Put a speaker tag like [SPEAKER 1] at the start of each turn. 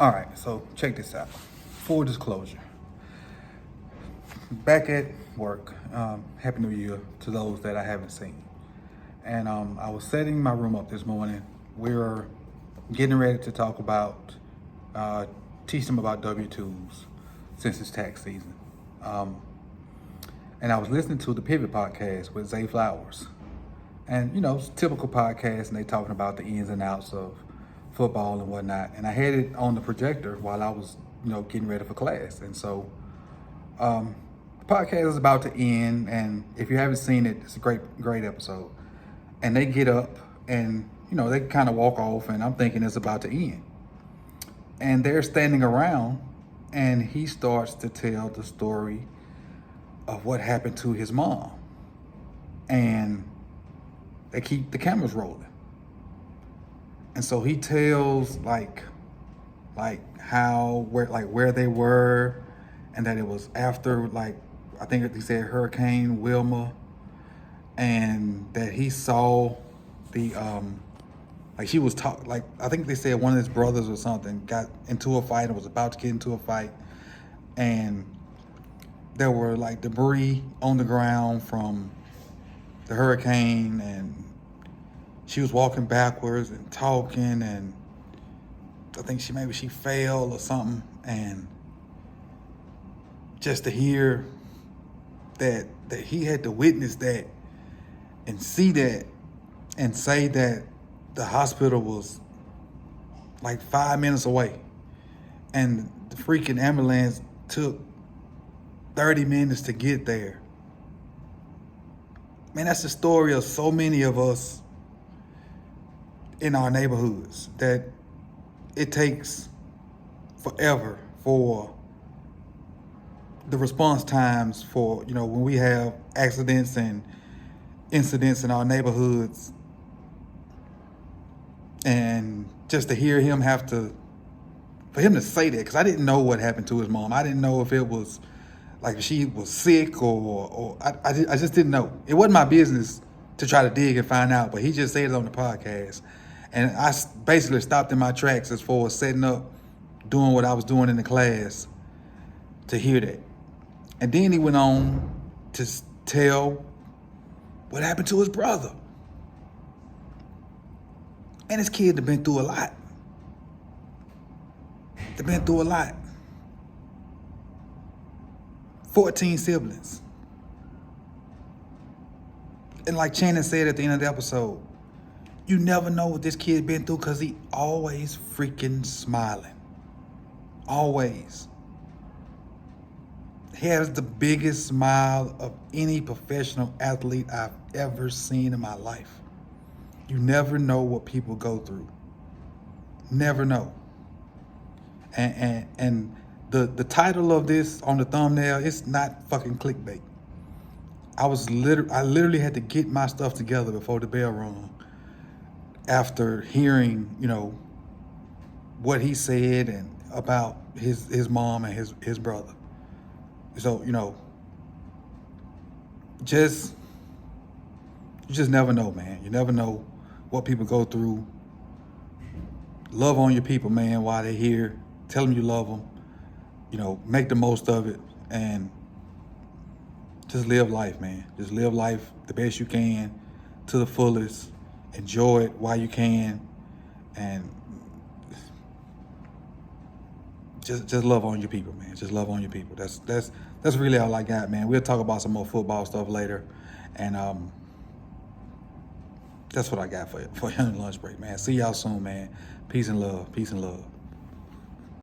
[SPEAKER 1] All right, so check this out. Full disclosure. Back at work, Happy New Year to those that I haven't seen. And I was setting my room up this morning. We were getting ready to talk about, teach them about W-2s since it's tax season. And I was listening to the Pivot podcast with Zay Flowers. And, it's a typical podcast, and they talking about the ins and outs of football and whatnot. And I had it on the projector while I was, getting ready for class. And so the podcast is about to end, and if you haven't seen it, it's a great episode. And they get up and, they kind of walk off, and I'm thinking it's about to end. And they're standing around, and he starts to tell the story of what happened to his mom. And they keep the cameras rolling. And so he tells like where they were, and that it was after, I think he said Hurricane Wilma, and that he saw the she was I think they said one of his brothers or something got into a fight and was about to get into a fight, and there were debris on the ground from the hurricane, and she was walking backwards and talking, and I think she fell or something, and just to hear that he had to witness that and see that and say that the hospital was 5 minutes away, and the freaking ambulance took 30 minutes to get there. Man, that's the story of so many of us in our neighborhoods, that it takes forever for the response times for, when we have accidents and incidents in our neighborhoods. And just to hear him for him to say that, because I didn't know what happened to his mom. I didn't know if it was if she was sick or I just didn't know. It wasn't my business to try to dig and find out, but he just said it on the podcast. And I basically stopped in my tracks as far as setting up, doing what I was doing in the class to hear that. And then he went on to tell what happened to his brother. And his kid had been through a lot. They've been through a lot. 14 siblings. And like Shannon said at the end of the episode, you never know what this kid been through, because he always freaking smiling. Always. He has the biggest smile of any professional athlete I've ever seen in my life. You never know what people go through. Never know. And the title of this on the thumbnail, it's not fucking clickbait. I literally had to get my stuff together before the bell rung, after hearing, what he said and about his mom and his brother. So, you just never know, man. You never know what people go through. Love on your people, man, while they're here. Tell them you love them. Make the most of it, and just live life, man. Just live life the best you can, to the fullest. Enjoy it while you can, and just love on your people, man. Just love on your people. That's really all I got, man. We'll talk about some more football stuff later, and that's what I got for you on the lunch break, man. See y'all soon, man. Peace and love. Peace and love.